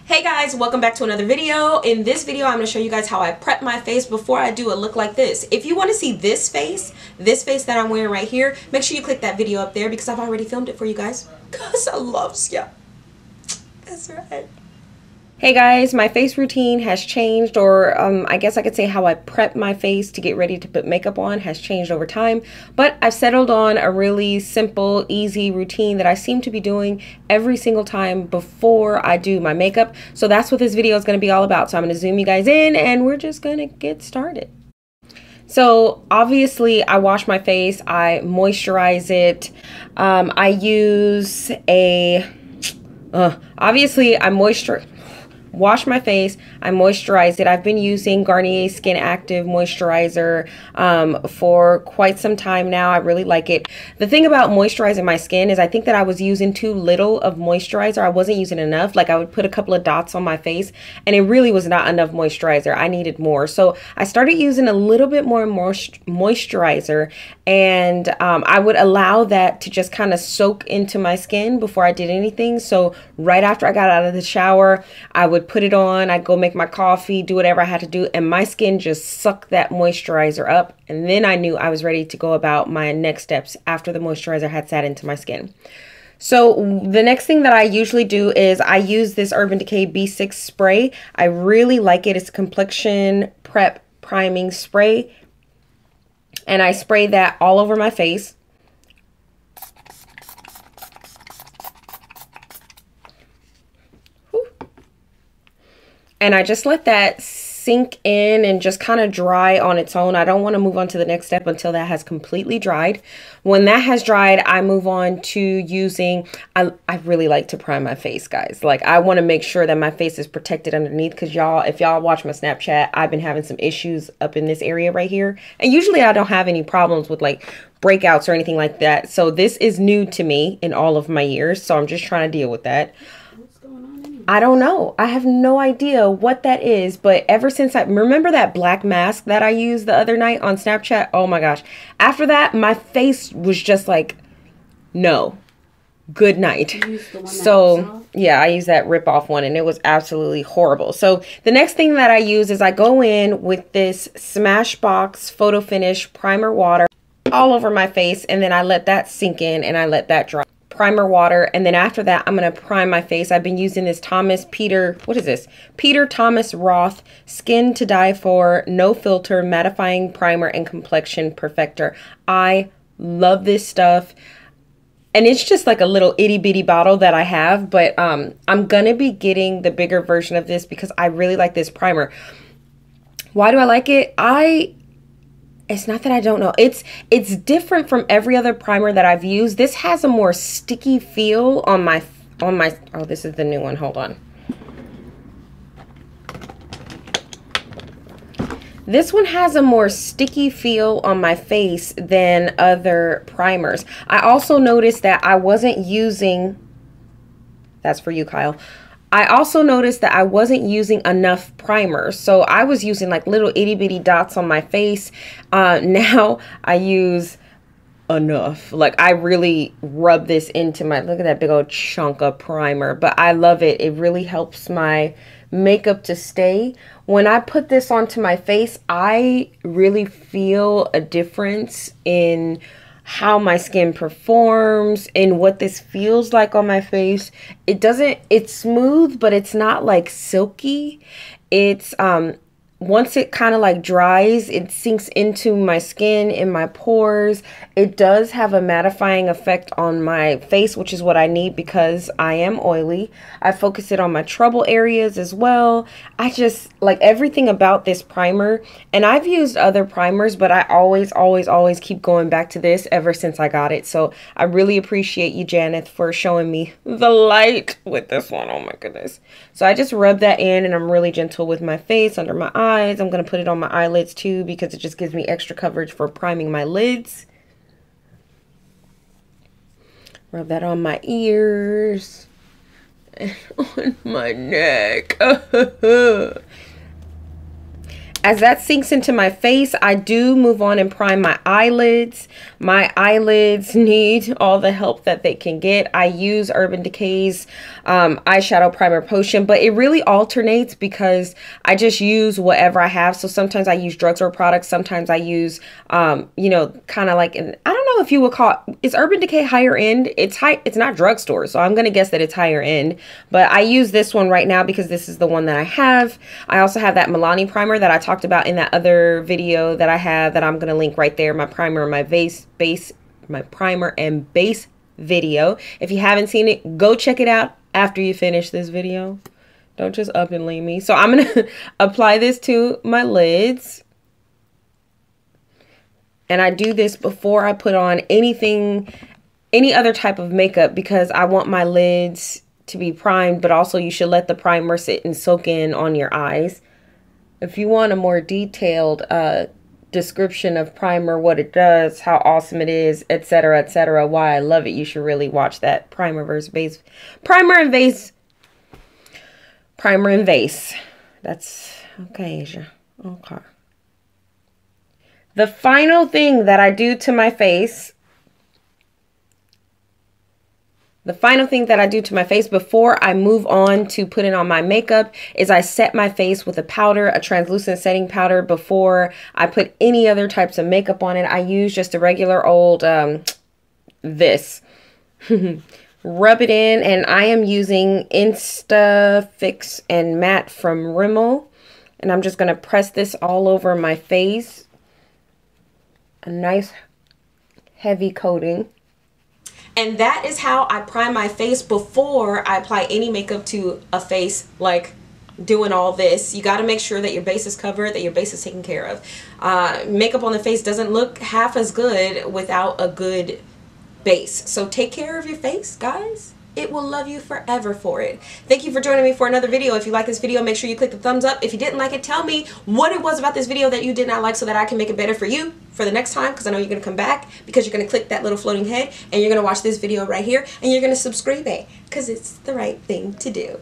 Hey guys, welcome back to another video. In this video, I'm going to show you guys how I prep my face before I do a look like this. If you want to see this face that I'm wearing right here, make sure you click that video up there because I've already filmed it for you guys. Because I love ya. That's right. Hey guys, my face routine has changed, or I guess I could say how I prep my face to get ready to put makeup on has changed over time, but I've settled on a really simple, easy routine that I seem to be doing every single time before I do my makeup. So that's what this video is going to be all about. So I'm going to zoom you guys in and we're just going to get started. So obviously I wash my face, I moisturize it, I use a, obviously I wash my face, I moisturize it. I've been using Garnier Skin Active Moisturizer for quite some time now. I really like it. The thing about moisturizing my skin is I think that I was using too little of moisturizer. I wasn't using enough. Like I would put a couple of dots on my face and it really was not enough moisturizer. I needed more. So I started using a little bit more moisturizer, and I would allow that to just kind of soak into my skin before I did anything. So right after I got out of the shower, I would put it on, I'd go make my coffee, do whatever I had to do, and my skin just sucked that moisturizer up, and then I knew I was ready to go about my next steps after the moisturizer had sat into my skin. So the next thing that I usually do is I use this Urban Decay B6 spray. I really like it. It's a Complexion Prep Priming Spray, and I spray that all over my face. And I just let that sink in and just kind of dry on its own. I don't want to move on to the next step until that has completely dried. When that has dried, I move on to using, I really like to prime my face, guys. Like I want to make sure that my face is protected underneath, because y'all, if y'all watch my Snapchat, I've been having some issues up in this area right here. And usually I don't have any problems with like breakouts or anything like that. So this is new to me in all of my years. So I'm just trying to deal with that. I don't know. I have no idea what that is, but ever since I remember that black mask that I used the other night on Snapchat, oh my gosh. After that, my face was just like, no, good night. So yeah, I used that rip off one and it was absolutely horrible. So the next thing that I use is I go in with this Smashbox Photo Finish Primer Water all over my face, and then I let that sink in and I let that dry. Primer water, and then after that I'm going to prime my face. I've been using this Peter Thomas Roth Skin to Die For No Filter Mattifying Primer and Complexion Perfector. I love this stuff, and it's just like a little itty bitty bottle that I have, but I'm gonna be getting the bigger version of this because I really like this primer. Why do I like it? It's not that I don't know. It's different from every other primer that I've used. This has a more sticky feel on my, oh, this is the new one. Hold on. This one has a more sticky feel on my face than other primers. I also noticed that I wasn't using, that's for you, Kyle. I also noticed that I wasn't using enough primer. So I was using like little itty bitty dots on my face. Now I use enough. Like I really rub this into my, look at that big old chunk of primer. But I love it. It really helps my makeup to stay. When I put this onto my face, I really feel a difference in how my skin performs and what this feels like on my face. It's smooth, but it's not like silky. It's once it kind of like dries, it sinks into my skin, in my pores. It does have a mattifying effect on my face, which is what I need because I am oily. I focus it on my trouble areas as well. I just like everything about this primer. And I've used other primers, but I always keep going back to this ever since I got it. So I really appreciate you, Janet, for showing me the light with this one. Oh my goodness. So I just rub that in, and I'm really gentle with my face, under my eyes. I'm going to put it on my eyelids too because it just gives me extra coverage for priming my lids. Rub that on my ears and on my neck. as that sinks into my face, I do move on and prime my eyelids. My eyelids need all the help that they can get. I use Urban Decay's eyeshadow primer potion, but it really alternates because I just use whatever I have. So sometimes I use drugstore products. Sometimes I use, you know, kind of like, I don't know if you would call it, is Urban Decay higher end? It's not drugstore, so I'm going to guess that it's higher end. But I use this one right now because this is the one that I have. I also have that Milani primer that I talked about in that other video that I have that I'm going to link right there. My primer and my my primer and base video. If you haven't seen it, go check it out after you finish this video. Don't just up and leave me. So I'm going to apply this to my lids. And I do this before I put on anything, any other type of makeup, because I want my lids to be primed, but also you should let the primer sit and soak in on your eyes. If you want a more detailed description of primer, what it does, how awesome it is, etc., why I love it, you should really watch that primer and base. That's okay, Asia. Okay. The final thing that I do to my face, before I move on to putting on my makeup is I set my face with a powder, a translucent setting powder, before I put any other types of makeup on it. I use just a regular old, this. Rub it in, and I am using Insta Fix and Matte from Rimmel. And I'm just going to press this all over my face. A nice heavy coating. And that is how I prime my face before I apply any makeup to a face, like doing all this. You got to make sure that your base is covered, that your base is taken care of. Makeup on the face doesn't look half as good without a good base. So take care of your face, guys. It will love you forever for it. Thank you for joining me for another video. If you like this video, make sure you click the thumbs up. If you didn't like it, tell me what it was about this video that you did not like so that I can make it better for you for the next time, because I know you're going to come back, because you're going to click that little floating head and you're going to watch this video right here and you're going to subscribe because it's the right thing to do.